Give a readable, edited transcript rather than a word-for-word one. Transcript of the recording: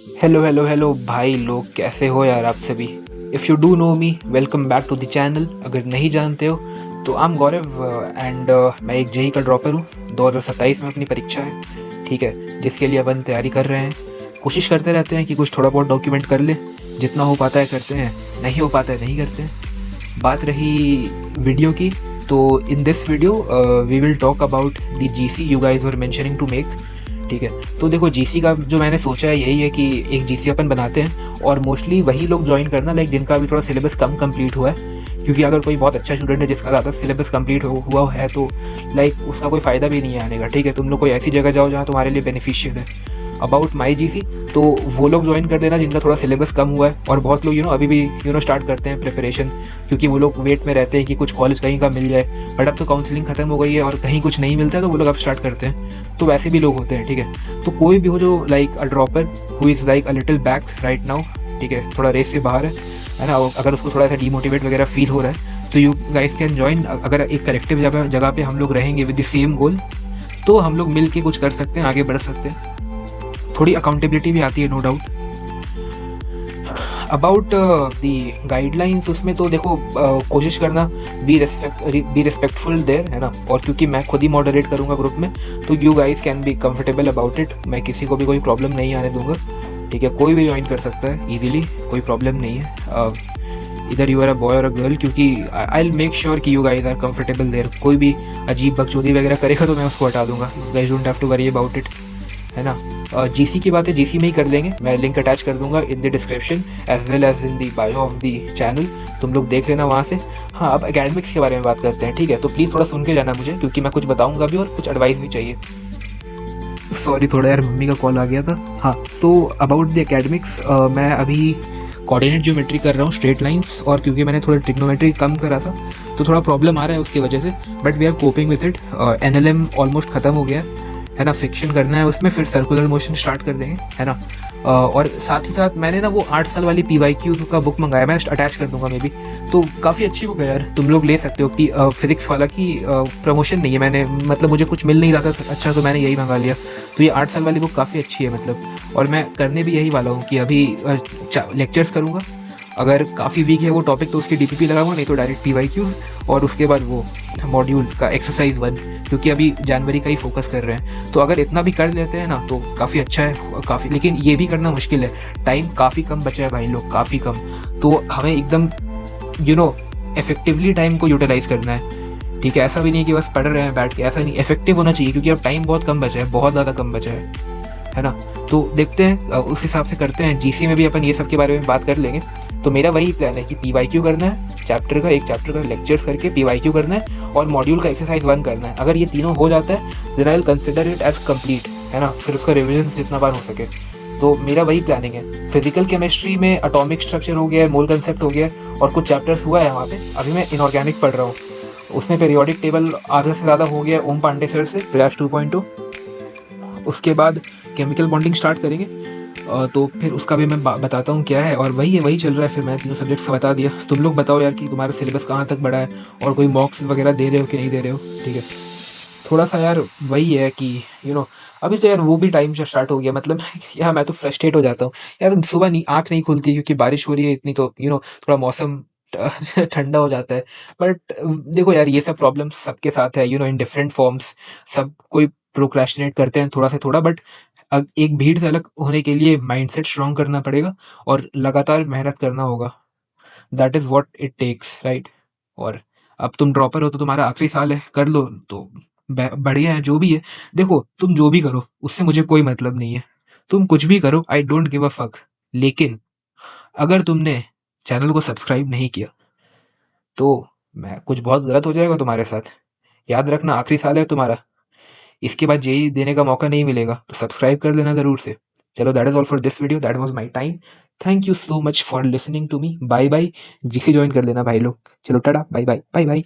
Hello hello hello भाई लोग, कैसे हो यार आप सभी। If you do know me, welcome back to the channel. अगर नहीं जानते हो तो आई एम गौरव एंड मैं एक जेई का ड्रॉपर हूँ। 2027 में अपनी परीक्षा है, ठीक है, जिसके लिए अपन तैयारी कर रहे हैं। कोशिश करते रहते हैं कि कुछ थोड़ा बहुत डॉक्यूमेंट कर ले, जितना हो पाता है करते हैं, नहीं हो पाता है नहीं करते हैं। बात रही वीडियो की, तो in this video we will talk about the GC you guys were mentioning to make. ठीक है, तो देखो जीसी का जो मैंने सोचा है यही है कि एक जीसी अपन बनाते हैं और मोस्टली वही लोग ज्वाइन करना लाइक जिनका अभी थोड़ा सिलेबस कम कंप्लीट हुआ है। क्योंकि अगर कोई बहुत अच्छा स्टूडेंट है जिसका ज़्यादा सिलेबस कंप्लीट हुआ है तो लाइक उसका कोई फ़ायदा भी नहीं है आने का। ठीक है, तुम लोग कोई ऐसी जगह जाओ जहाँ तुम्हारे लिए बेनिफिशियल है अबाउट माई जीसी। तो वो लोग ज्वाइन कर देना जिनका थोड़ा सिलेबस कम हुआ है। और बहुत लोग अभी भी स्टार्ट करते हैं प्रिपरेशन, क्योंकि वो लोग वेट में रहते हैं कि कुछ कॉलेज कहीं का मिल जाए। बट अब तो काउंसलिंग खत्म हो गई है और कहीं कुछ नहीं मिलता है तो वो लोग अब स्टार्ट करते हैं। तो वैसे भी लोग होते हैं। ठीक है, तो कोई भी हो जो like a dropper who is like a little back right now, ठीक है, थोड़ा रेस से बाहर है ना, अगर उसको थोड़ा सा डीमोटिवेट वगैरह फील हो रहा है तो यू गाइस कैन ज्वाइन। अगर एक कलेक्टिव जगह पे हम लोग रहेंगे विद द सेम गोल, तो हम लोग मिल के कुछ कर सकते हैं, आगे बढ़ सकते हैं। थोड़ी अकाउंटेबिलिटी भी आती है, no doubt. About the guidelines, उसमें तो देखो कोशिश करना बी रिस्पेक्टफुल देयर, है ना। और क्योंकि मैं खुद ही मॉडरेट करूँगा ग्रुप में, तो you guys can be comfortable about it. मैं किसी को भी कोई प्रॉब्लम नहीं आने दूंगा। ठीक है, कोई भी ज्वाइन कर सकता है इजीली, कोई प्रॉब्लम नहीं है। इधर यू आर अ बॉय और अ गर्ल, क्योंकि आई विल मेक श्योर कि you guys are comfortable there. कोई भी अजीब बकचोदी वगैरह करेगा तो मैं उसको हटा दूंगा। Guys don't have to worry about it, है ना। जीसी की बात है, जीसी में ही कर लेंगे। मैं लिंक अटैच कर दूंगा in the description as well as in the bio of the channel. तुम लोग देख लेना वहाँ से। हाँ, अब एकेडमिक्स के बारे में बात करते हैं। ठीक है, तो प्लीज़ थोड़ा सुन के जाना मुझे, क्योंकि मैं कुछ बताऊंगा भी और कुछ एडवाइस भी चाहिए। सॉरी, थोड़ा यार मम्मी का कॉल आ गया था। हाँ, तो अबाउट द एकेडमिक्स, मैं अभी कोऑर्डिनेट ज्योमेट्री कर रहा हूँ, स्ट्रेट लाइंस। और क्योंकि मैंने थोड़ा ट्रिग्नोमेट्री कम करा था तो थोड़ा प्रॉब्लम आ रहा है उसकी वजह से, but we are coping with it. NLM almost ख़त्म हो गया है ना। फ्रिक्शन करना है उसमें, फिर सर्कुलर मोशन स्टार्ट कर देंगे, है ना। और साथ ही साथ मैंने ना वो 8 साल वाली PYQ का बुक मंगाया, मैं अटैच कर दूंगा मे बी। तो काफ़ी अच्छी बुक है यार, तुम लोग ले सकते हो। फिजिक्स वाला की प्रमोशन नहीं है, मैंने मतलब मुझे कुछ मिल नहीं रहा था अच्छा, तो मैंने यही मंगा लिया। तो ये 8 साल वाली बुक काफ़ी अच्छी है मतलब। और मैं करने भी यही वाला हूँ कि अभी लेक्चर्स करूँगा। अगर काफ़ी वीक है वो टॉपिक तो उसकी DPP लगाऊंगा, नहीं तो डायरेक्ट PYQs। और उसके बाद वो मॉड्यूल का एक्सरसाइज 1, क्योंकि अभी जनवरी का ही फोकस कर रहे हैं। तो अगर इतना भी कर लेते हैं ना तो काफ़ी अच्छा है काफ़ी। लेकिन ये भी करना मुश्किल है, टाइम काफ़ी कम बचा है भाई लोग, काफ़ी कम। तो हमें एकदम इफेक्टिवली टाइम को यूटिलाइज करना है। ठीक है, ऐसा भी नहीं कि बस पढ़ रहे हैं बैठ के, ऐसा नहीं, इफेक्टिव होना चाहिए, क्योंकि अब टाइम बहुत कम बचा है, बहुत ज़्यादा कम बचा है ना। तो देखते हैं, उस हिसाब से करते हैं। जीसी में भी अपन ये सब के बारे में बात कर लेंगे। तो मेरा वही प्लान है कि PYQ करना है, एक चैप्टर का लेक्चर्स करके PYQ करना है और मॉड्यूल का एक्सरसाइज 1 करना है। अगर ये तीनों हो जाता है then I will consider it as complete, है ना। फिर उसका रिविजन जितना बार हो सके। तो मेरा वही प्लानिंग है। फिजिकल केमिस्ट्री में एटॉमिक स्ट्रक्चर हो गया है, मोल कंसेप्ट हो गया है, और कुछ चैप्टर्स हुआ है वहाँ पे। अभी मैं इनऑर्गेनिक पढ़ रहा हूँ, उसमें पीरियोडिक टेबल आधे से ज़्यादा हो गया ओम पांडे सर से, प्रयास 2.2। उसके बाद केमिकल बॉन्डिंग स्टार्ट करेंगे। तो फिर उसका भी मैं बताता हूँ क्या है। और वही चल रहा है। फिर मैं तीनों सब्जेक्ट्स बता दिया। तुम लोग बताओ यार कि तुम्हारा सिलेबस कहाँ तक बढ़ा है और कोई मॉक्स वगैरह दे रहे हो कि नहीं दे रहे हो। ठीक है, थोड़ा सा यार वही है कि यू नो अभी तो यार वो भी टाइम से स्टार्ट हो गया मतलब। यार मैं तो फ्रस्ट्रेट हो जाता हूँ यार, सुबह नहीं आँख नहीं खुलती क्योंकि बारिश हो रही है इतनी, तो थोड़ा मौसम ठंडा हो जाता है। बट देखो यार, ये सब प्रॉब्लम सबके साथ है, इन डिफरेंट फॉर्म्स। सब कोई प्रोक्रेस्टिनेट करते हैं थोड़ा से थोड़ा, बट एक भीड़ से अलग होने के लिए माइंडसेट स्ट्रांग करना पड़ेगा और लगातार मेहनत करना होगा। That is what it takes, right. और अब तुम ड्रॉपर हो तो तुम्हारा आखिरी साल है, कर लो तो बढ़िया है जो भी है। देखो तुम जो भी करो उससे मुझे कोई मतलब नहीं है, तुम कुछ भी करो, I don't give a fuck. लेकिन अगर तुमने चैनल को सब्सक्राइब नहीं किया तो मैं कुछ बहुत गलत हो जाएगा तुम्हारे साथ। याद रखना, आखिरी साल है तुम्हारा, इसके बाद जेई देने का मौका नहीं मिलेगा, तो सब्सक्राइब कर लेना ज़रूर से। चलो, that is all for this video, that was my time. Thank you so much for listening to me. Bye bye. GC join कर लेना भाई लोग। चलो टाटा, बाय बाय बाय बाय।